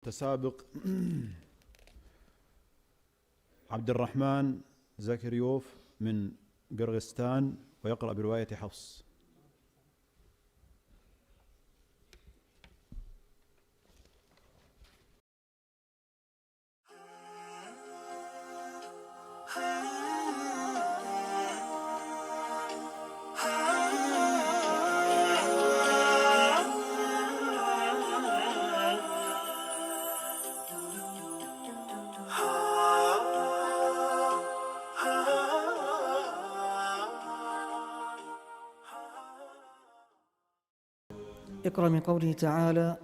متسابق عبد الرحمن زكريوف من قرغستان ويقرأ برواية حفص. اقرأ من قوله تعالى: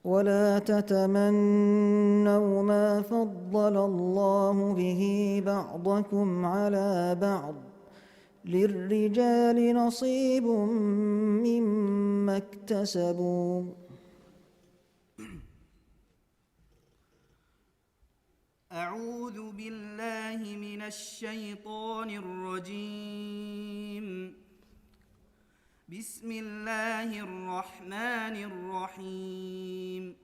ولا تتمنوا ما فضل الله به بعضكم على بعض للرجال نصيب مما اكتسبوا. أعوذ بالله من الشيطان الرجيم. بسم الله الرحمن الرحيم.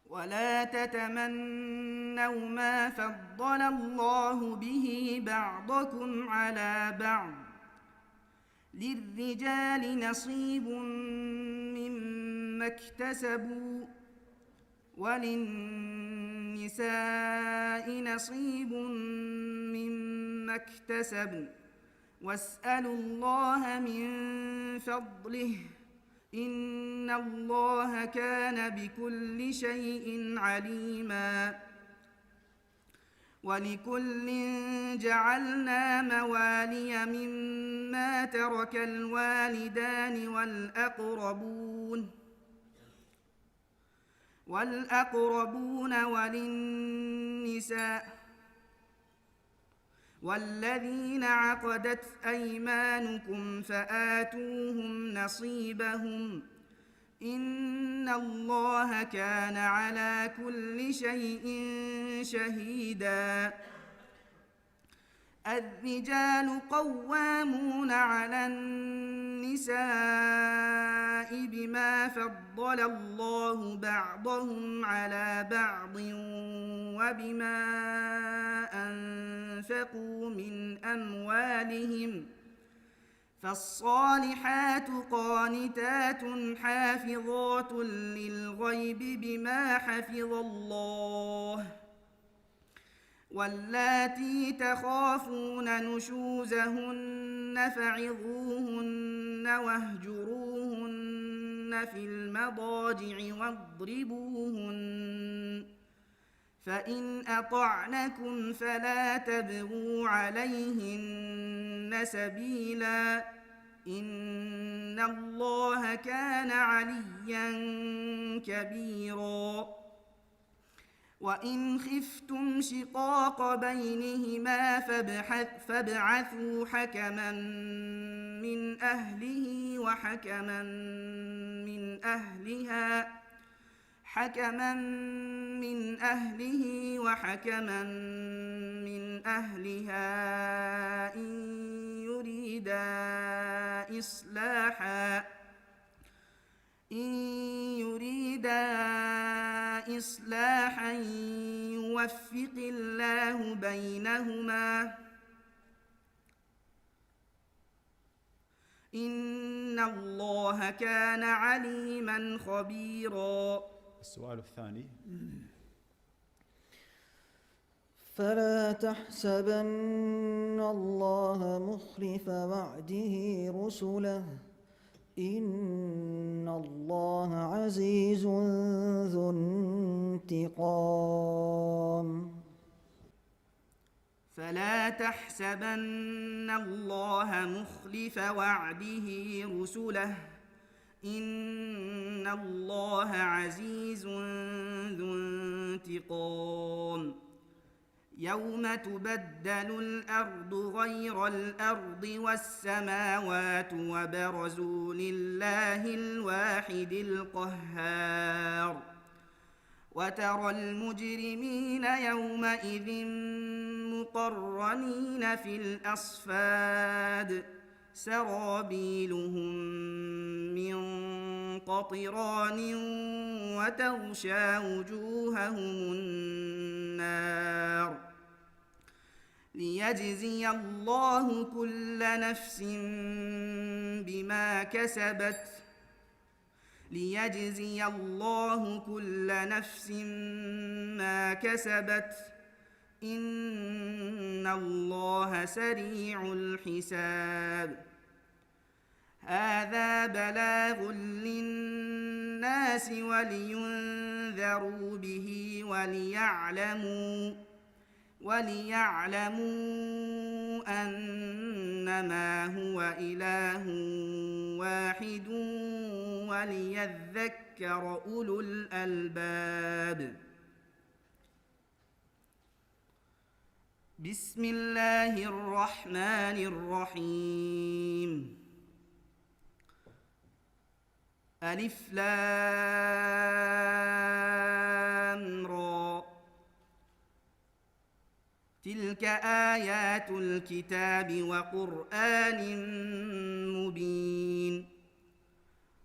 ولا تتمنوا ما فضل الله به بعضكم على بعض للرجال نصيب مما اكتسبوا وللنساء نصيب مما اكتسبوا واسألوا الله من فضله إن الله كان بكل شيء عليما. ولكل جعلنا موالي مما ترك الوالدان والأقربون وللنساء والذين عقدت أيمانكم فآتوهم نصيبهم إن الله كان على كل شيء شهيدا. الرجال قوامون على النساء بما فضل الله بعضهم على بعض وبما أنفقوا من أموالهم فالصالحات قانتات حافظات للغيب بما حفظ الله واللاتي تخافون نشوزهن فعظوهن واهجروهن في المضاجع واضربوهن فإن أطعنكم فلا تبغوا عليهن سبيلا إن الله كان عليا كبيرا. وإن خفتم شقاق بينهما فابعثوا حكما من أهله وحكما من أهلها إن يريدا إصلاحا يوفق الله بينهما إن الله كان عليما خبيرا. السؤال الثاني: فلا تحسبن الله مخلف وعده رسله إن الله عزيز ذو انتقام. فلا تحسبن الله مخلف وعده رسله إن الله عزيز ذو انتقام. يوم تبدل الأرض غير الأرض والسماوات وبرزوا لله الواحد القهار وترى المجرمين يومئذ مقرنين في الأصفاد سرابيلهم من قطران وتغشى وجوههم النار ليجزي الله كل نفس ما كسبت إن الله سريع الحساب هذا بلاغ للناس ولينذروا به وليعلموا أنما هو إله واحد وليذكر أولو الألباب بسم الله الرحمن الرحيم ألف لام را تلك آيات الكتاب وقرآن مبين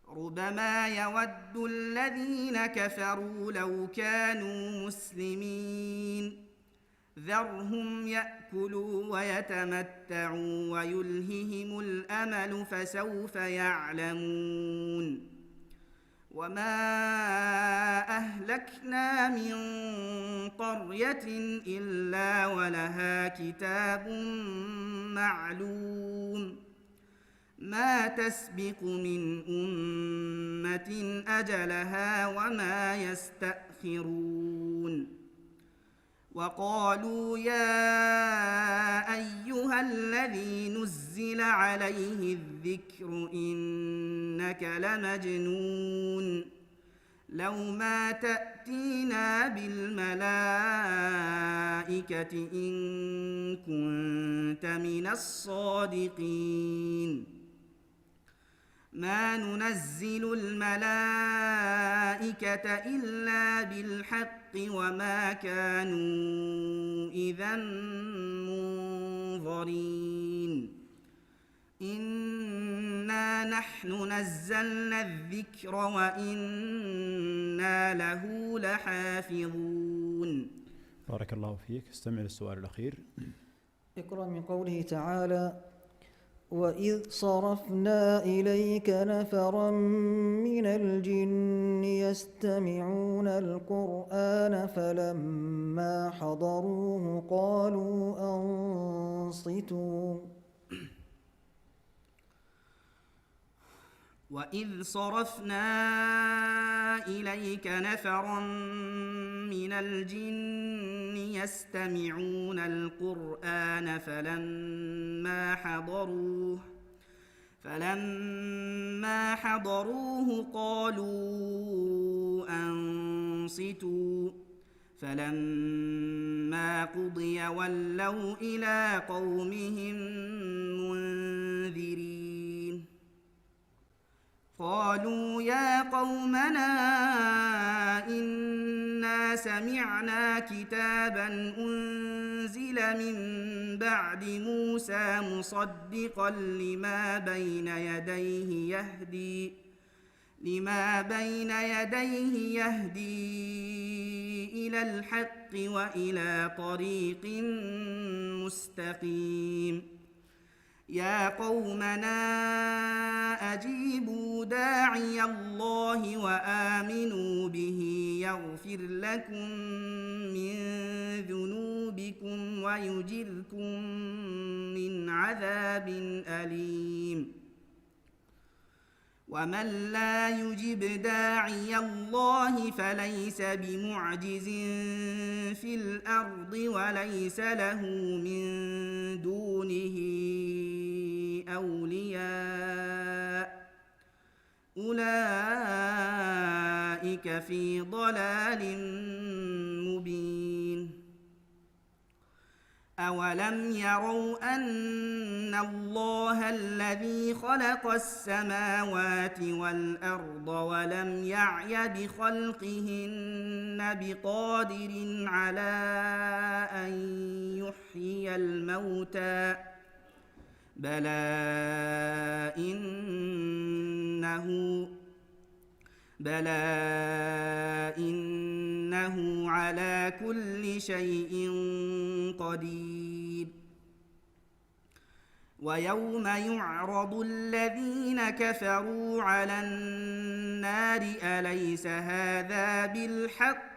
ربما يود الذين كفروا لو كانوا مسلمين ذرهم يأكلوا ويتمتعوا ويلههم الأمل فسوف يعلمون وما أهلكنا من قرية إلا ولها كتاب معلوم ما تسبق من أمة أجلها وما يستأخرون وقالوا يا أيها الذي نزل عليه الذكر إنك لمجنون لو ما تأتينا بالملائكة إن كنت من الصادقين ما ننزل الملائكة إلا بالحق وما كانوا إذا منظرين إنا نحن نزلنا الذكر وإنا له لحافظون. بارك الله فيك. استمع للسؤال الأخير. اقرأ من قوله تعالى وإذ صرفنا إليك نفرا من الجن يستمعون القرآن فلما حضروه قالوا أنصتوا وإذ صرفنا إليك نفرا من الجن يستمعون القرآن فلما حضروه قالوا أنصتوا فلما قضي ولوا إلى قومهم منذرين قالوا يا قومنا إنا سمعنا كتابا أنزل من بعد موسى مصدقا لما بين يديه يهدي إلى الحق وإلى طريق مستقيم يا قومنا أجيبوا داعي الله وآمنوا به يغفر لكم من ذنوبكم ويجركم من عذاب أليم ومن لا يجب داعي الله فليس بمعجز في الأرض وليس له من دونه أولياء أولئك في ضلال مبين أولم يروا أن الله الذي خلق السماوات والأرض ولم يعي بخلقهن بقادر على أن يحيي الموتى بلى بلى إنه على كل شيء قدير ويوم يعرض الذين كفروا على النار أليس هذا بالحق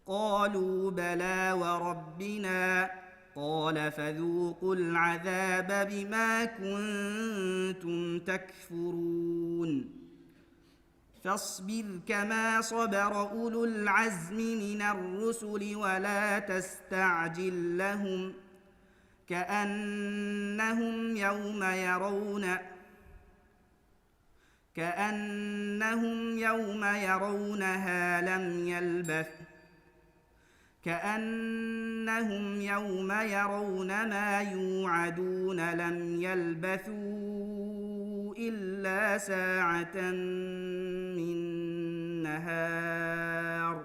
قالوا بلى وربنا قال فذوقوا العذاب بما كنتم تكفرون فاصبر كما صبر أولو العزم من الرسل ولا تستعجل لهم كأنهم يوم يرونها كأنهم يوم يرون ما يوعدون لم يلبثوا إلا ساعة من نهار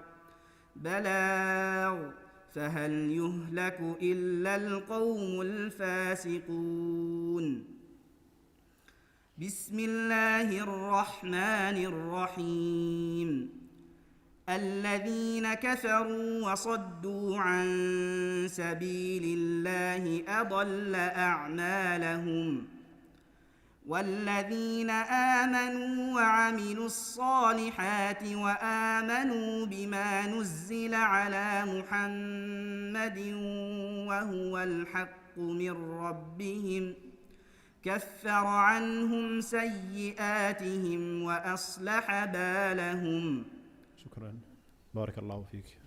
بلاغ فهل يهلك إلا القوم الفاسقون بسم الله الرحمن الرحيم الذين كفروا وصدوا عن سبيل الله أضل أعمالهم والذين آمنوا وعملوا الصالحات وآمنوا بما نزل على محمد وهو الحق من ربهم كفر عنهم سيئاتهم وأصلح بالهم. شكرا، بارك الله فيك.